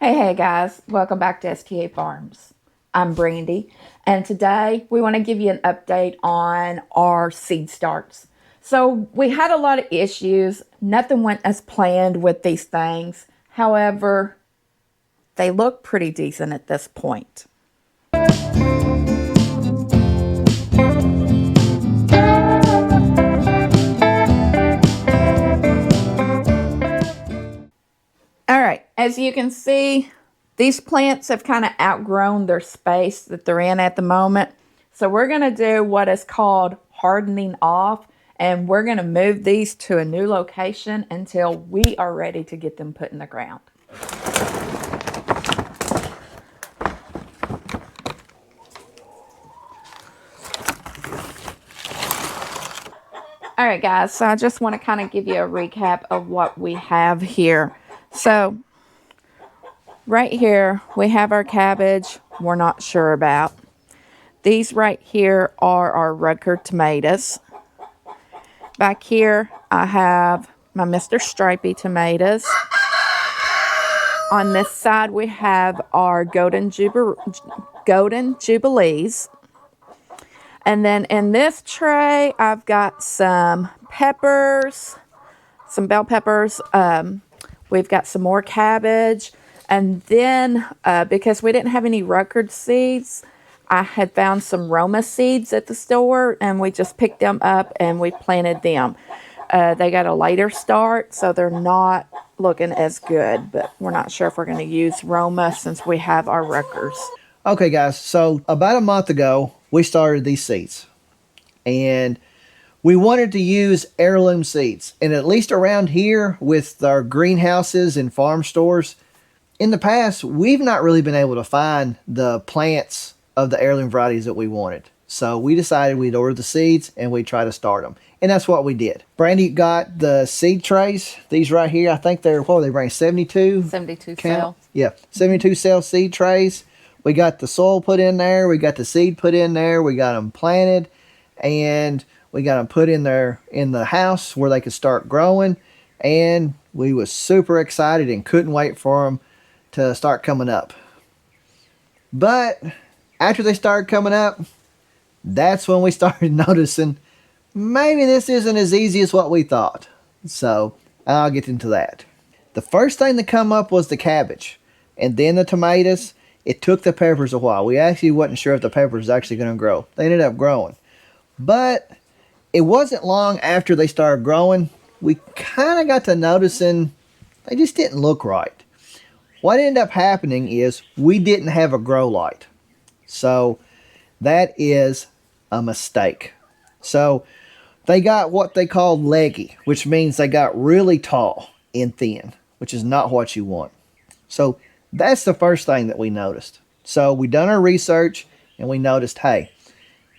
Hey guys, welcome back to STA Farms. I'm Brandy, and today we want to give you an update on our seed starts. So, we had a lot of issues. Nothing went as planned with these things. However, they look pretty decent at this point. All right, as you can see, these plants have kind of outgrown their space that they're in at the moment. So we're going to do what is called hardening off, and we're going to move these to a new location until we are ready to get them put in the ground. All right, guys, so I just want to kind of give you a recap of what we have here. So right here, we have our cabbage we're not sure about. These right here are our Rucker tomatoes. Back here, I have my Mr. Stripey tomatoes. On this side, we have our Golden Jubilees. And then in this tray, I've got some peppers, some bell peppers. We've got some more cabbage. And then, because we didn't have any Rucker seeds, I had found some Roma seeds at the store, and we just picked them up and we planted them. They got a later start, so they're not looking as good, but we're not sure if we're going to use Roma since we have our Ruckers. Okay, guys, so about a month ago, we started these seeds. And we wanted to use heirloom seeds. And at least around here with our greenhouses and farm stores, in the past, we've not really been able to find the plants of the heirloom varieties that we wanted. So we decided we'd order the seeds and we'd try to start them. And that's what we did. Brandy got the seed trays. These right here, I think they're, what, they bring 72? 72 cell. Yeah, 72 cell seed trays. We got the soil put in there. We got the seed put in there. We got them planted. And we got them put in there in the house where they could start growing. And we was super excited and couldn't wait for them to start coming up. But after they started coming up, that's when we started noticing maybe this isn't as easy as what we thought. So I'll get into that. The first thing to come up was the cabbage, and then the tomatoes. It took the peppers a while. We actually wasn't sure if the peppers was actually going to grow. They ended up growing. But it wasn't long after they started growing, we kind of got to noticing they just didn't look right. What ended up happening is we didn't have a grow light. So that is a mistake. So they got what they call leggy, which means they got really tall and thin, which is not what you want. So that's the first thing that we noticed. So we done our research and we noticed, hey,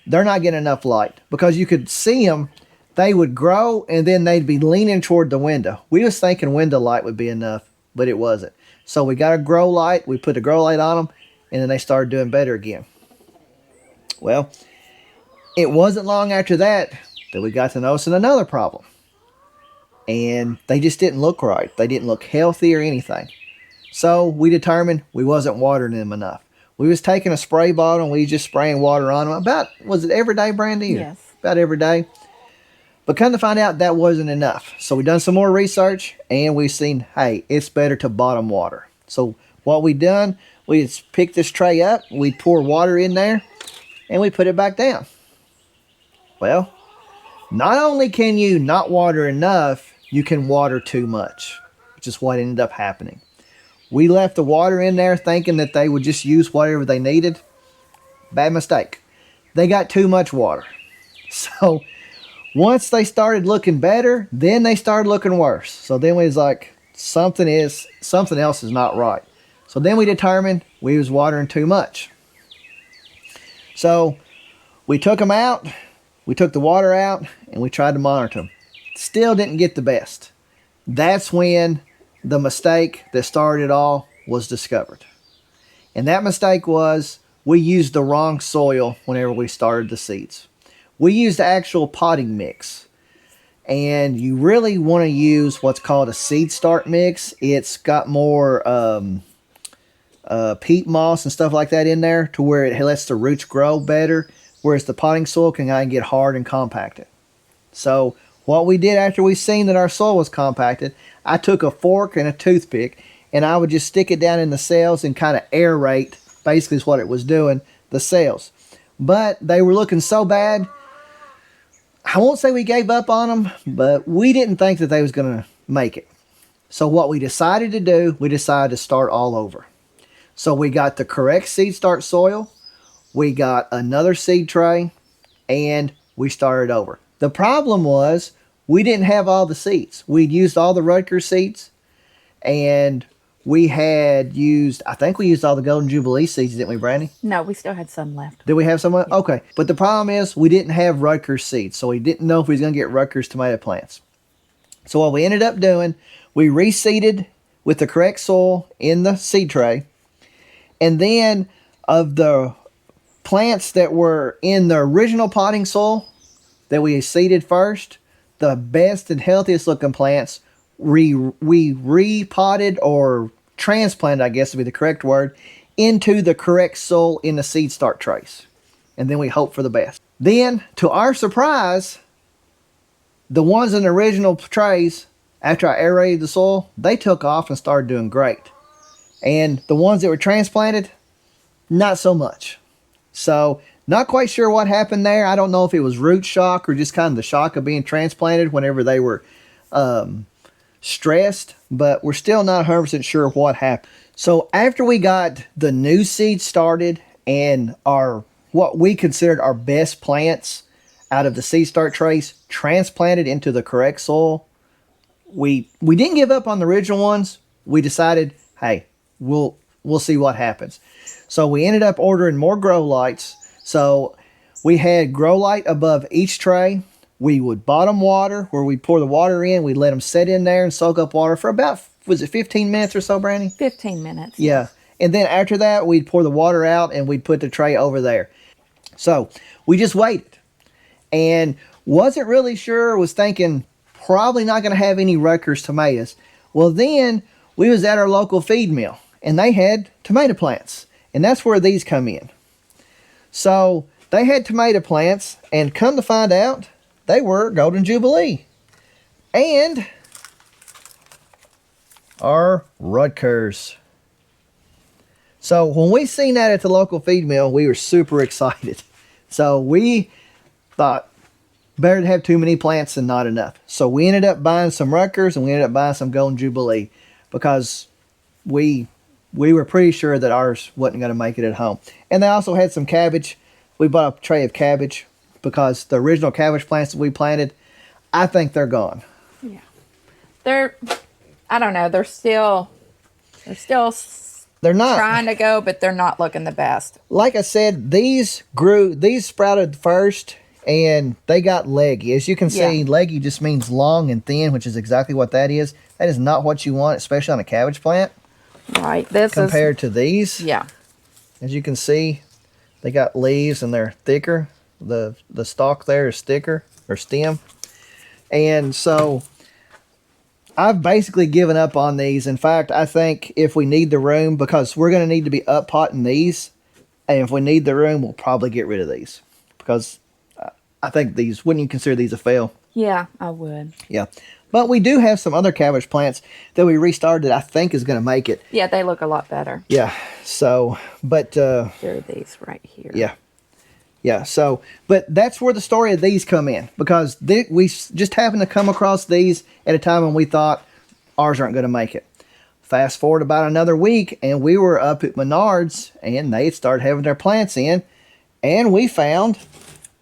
they're not getting enough light, because you could see them. They would grow and then they'd be leaning toward the window. We was thinking window light would be enough, but it wasn't. So we got a grow light. We put a grow light on them, and then they started doing better again. Well, it wasn't long after that we got to noticing another problem. And they just didn't look right. They didn't look healthy or anything. So we determined we wasn't watering them enough. We was taking a spray bottle and we just spraying water on them. About, was it every day, Brandy? Yes. About every day. But come to find out that wasn't enough. So we done some more research and we seen, hey, it's better to bottom water. So what we done, we just picked this tray up, we pour water in there, and we put it back down. Well, not only can you not water enough, you can water too much, which is what ended up happening. We left the water in there thinking that they would just use whatever they needed. Bad mistake. They got too much water. So once they started looking better, then they started looking worse. So then we was like, something else is not right. So then we determined we was watering too much. So we took them out, we took the water out, and we tried to monitor them. Still didn't get the best. That's when the mistake that started it all was discovered. And that mistake was we used the wrong soil whenever we started the seeds. We used the actual potting mix. And you really want to use what's called a seed start mix. It's got more peat moss and stuff like that in there to where it lets the roots grow better, whereas the potting soil can kind of get hard and compacted. So what we did after we seen that our soil was compacted, I took a fork and a toothpick and I would just stick it down in the cells and kind of aerate, basically is what it was doing, the cells. But they were looking so bad, I won't say we gave up on them, but we didn't think that they was going to make it. So what we decided to do, we decided to start all over. So we got the correct seed start soil, we got another seed tray, and we started over. The problem was we didn't have all the seeds. We'd used all the Rutgers seeds, and we had used, I think we used all the Golden Jubilee seeds, didn't we, Brandy? No, we still had some left. Did we have some? Yeah. Okay. But the problem is we didn't have Rutgers seeds, so we didn't know if we was going to get Rutgers tomato plants. So what we ended up doing, we reseeded with the correct soil in the seed tray, and then of the plants that were in the original potting soil that we seeded first, the best and healthiest looking plants, we repotted or transplanted, I guess would be the correct word, into the correct soil in the seed start trays. And then we hope for the best. Then, to our surprise, the ones in the original trays, after I aerated the soil, they took off and started doing great. And the ones that were transplanted, not so much. So, not quite sure what happened there. I don't know if it was root shock or just kind of the shock of being transplanted whenever they were stressed, but we're still not 100% sure what happened. So after we got the new seed started and our what we considered our best plants out of the seed start trays transplanted into the correct soil, we didn't give up on the original ones. We decided, hey, we'll see what happens. So we ended up ordering more grow lights. So we had grow light above each tray. We would bottom water, where we pour the water in. We'd let them sit in there and soak up water for about, was it 15 minutes or so, Brandy? 15 minutes. Yeah. And then after that, we'd pour the water out and we'd put the tray over there. So we just waited. And wasn't really sure, was thinking probably not going to have any Rutgers tomatoes. Well, then we was at our local feed mill and they had tomato plants. And that's where these come in. So they had tomato plants, and come to find out, they were Golden Jubilee. And our Rutgers. So when we seen that at the local feed mill, we were super excited. So we thought, better to have too many plants than not enough. So we ended up buying some Rutgers and we ended up buying some Golden Jubilee because we were pretty sure that ours wasn't going to make it at home. And they also had some cabbage. We bought a tray of cabbage because the original cabbage plants that we planted, I think they're gone. Yeah. They're, I don't know, they're still they're not trying to go, but they're not looking the best. Like I said, these sprouted first and they got leggy. As you can see, leggy just means long and thin, which is exactly what that is. That is not what you want, especially on a cabbage plant. Right. This compared to these. Yeah. As you can see, they got leaves and they're thicker. The stalk there is thicker, or stem. And so I've basically given up on these. In fact, I think if we need the room, because we're going to need to be up potting these, and if we need the room, we'll probably get rid of these. Because I think these, wouldn't you consider these a fail? Yeah, I would. Yeah. But we do have some other cabbage plants that we restarted that I think is going to make it. Yeah, they look a lot better. Yeah. So, but... Here are these right here. Yeah. Yeah, so, but that's where the story of these come in. Because we just happened to come across these at a time when we thought ours aren't going to make it. Fast forward about another week, and we were up at Menards, and they had started having their plants in. And we found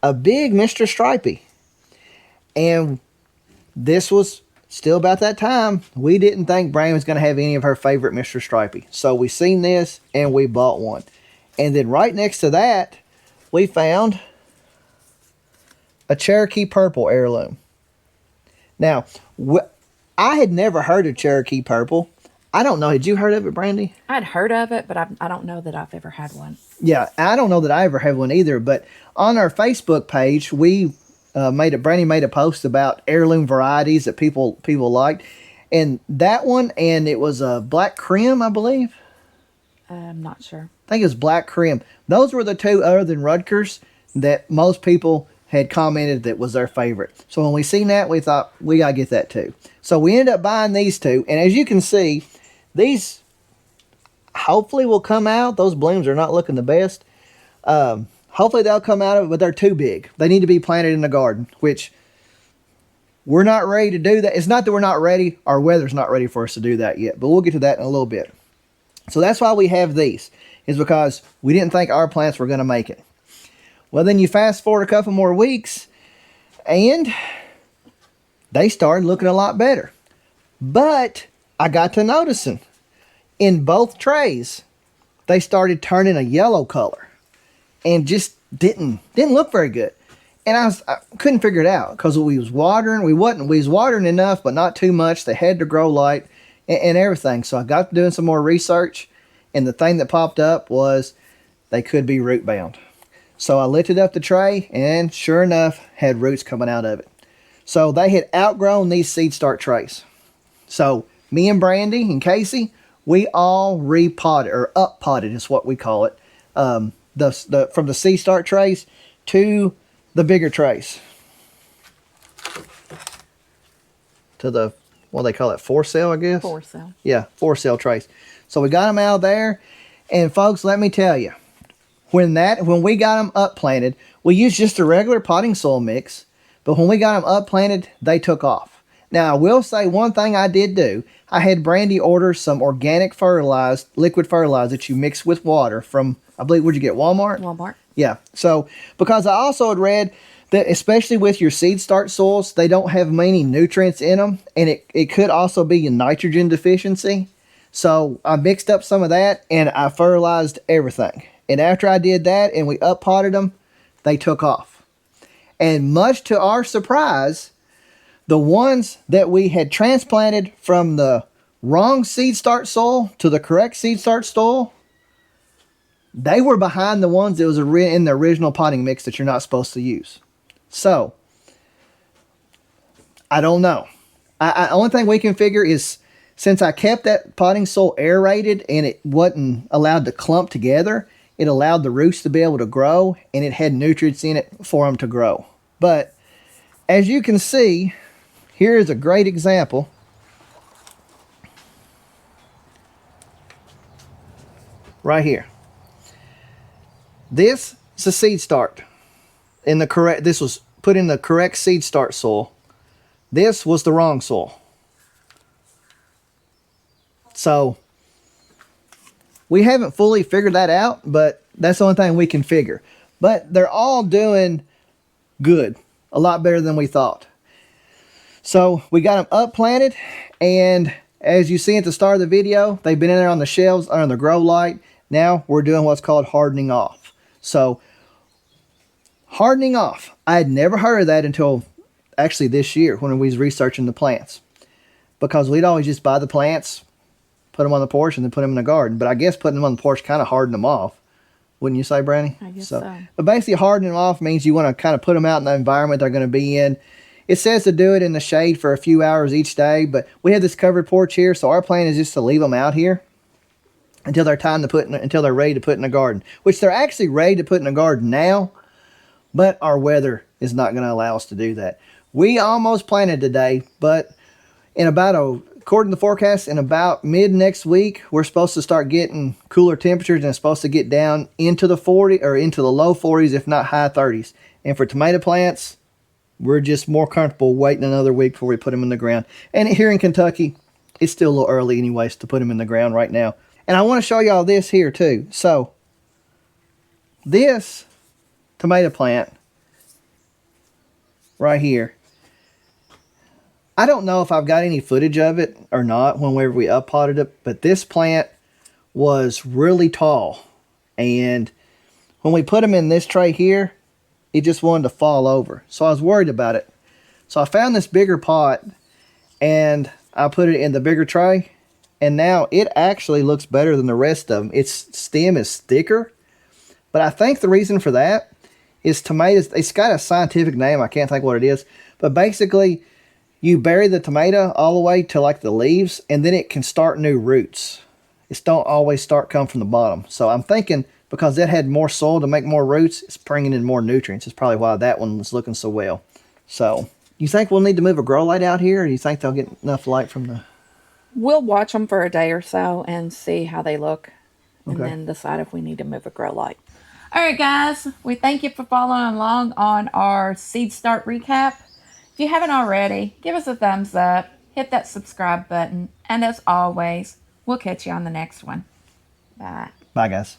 a big Mr. Stripey. And this was still about that time. We didn't think Brand was going to have any of her favorite Mr. Stripey. So we seen this and we bought one. And then right next to that, we found a Cherokee Purple heirloom. Now, I had never heard of Cherokee Purple. I don't know. Had you heard of it, Brandy? I'd heard of it, but I don't know that I've ever had one. Yeah, I don't know that I ever had one either. But on our Facebook page, we... Brandy made a post about heirloom varieties that people liked, and that one, and it was a black creme, I believe. I'm not sure. I think it was Black Krim. Those were the two other than Rutgers that most people had commented that was their favorite. So when we seen that, we thought we got to get that too. So we ended up buying these two. And as you can see, these hopefully will come out. Those blooms are not looking the best. Hopefully they'll come out of it, but they're too big. They need to be planted in the garden, which we're not ready to do that. It's not that we're not ready. Our weather's not ready for us to do that yet, but we'll get to that in a little bit. So that's why we have these, is because we didn't think our plants were going to make it. Well, then you fast forward a couple more weeks, and they started looking a lot better. But I got to noticing, in both trays, they started turning a yellow color, and just didn't look very good. And I couldn't figure it out, because we was watering. We was watering enough, but not too much. They had to grow light and everything. So I got to doing some more research, and the thing that popped up was they could be root bound. So I lifted up the tray, and sure enough, had roots coming out of it. So they had outgrown these seed start trays. So me and Brandy and Casey, we all repotted, or up potted is what we call it, from the seed start trays to the bigger trays. To the, what do they call it, 4-cell, I guess? 4-cell. Yeah, 4-cell trays. So we got them out of there, and folks, let me tell you, when we got them up planted, we used just a regular potting soil mix, but when we got them up planted, they took off. Now, I will say one thing I did do. I had Brandy order some organic liquid fertilizer that you mix with water from, I believe, where'd you get, Walmart? Walmart. Yeah. So, because I also had read that especially with your seed start soils, they don't have many nutrients in them, and it could also be a nitrogen deficiency. So I mixed up some of that, and I fertilized everything. And after I did that and we up potted them, they took off. And much to our surprise, the ones that we had transplanted from the wrong seed start soil to the correct seed start soil, they were behind the ones that was in the original potting mix that you're not supposed to use. So, I don't know. Only thing we can figure is, since I kept that potting soil aerated and it wasn't allowed to clump together, it allowed the roots to be able to grow, and it had nutrients in it for them to grow. But as you can see, here is a great example. Right here. This is a seed start. This was put in the correct seed start soil. This was the wrong soil. So we haven't fully figured that out, but that's the only thing we can figure. But they're all doing good, a lot better than we thought. So we got them up planted, and as you see at the start of the video, they've been in there on the shelves under the grow light. Now we're doing what's called hardening off. So hardening off, I had never heard of that until actually this year when we was researching the plants, because we'd always just buy the plants, put them on the porch, and then put them in the garden. But I guess putting them on the porch kind of hardened them off. Wouldn't you say, Brandy? I guess so. But basically hardening them off means you want to kind of put them out in the environment they're going to be in. It says to do it in the shade for a few hours each day, but we have this covered porch here, so our plan is just to leave them out here until they're until they're ready to put in the garden, which they're actually ready to put in the garden now, but our weather is not going to allow us to do that. We almost planted today, but according to the forecast, in about mid next week, we're supposed to start getting cooler temperatures, and it's supposed to get down into the low 40s, if not high 30s. And for tomato plants, we're just more comfortable waiting another week before we put them in the ground. And here in Kentucky, it's still a little early anyways to put them in the ground right now. And I want to show y'all this here too. So, this tomato plant right here, I don't know if I've got any footage of it or not whenever we up potted it, but this plant was really tall. And when we put them in this tray here, it just wanted to fall over. So I was worried about it. So I found this bigger pot, and I put it in the bigger tray, and now it actually looks better than the rest of them. Its stem is thicker, but I think the reason for that is tomatoes. It's got a scientific name. I can't think what it is, but basically you bury the tomato all the way to like the leaves, and then it can start new roots. It's don't always start come from the bottom. So I'm thinking because that had more soil to make more roots, it's bringing in more nutrients. It's probably why that one was looking so well. So you think we'll need to move a grow light out here, or do you think they'll get enough light from the... We'll watch them for a day or so and see how they look, and Okay. then decide if we need to move a grow light. All right, guys, we thank you for following along on our seed start recap. If you haven't already, give us a thumbs up, hit that subscribe button, and as always, we'll catch you on the next one. Bye. Bye, guys.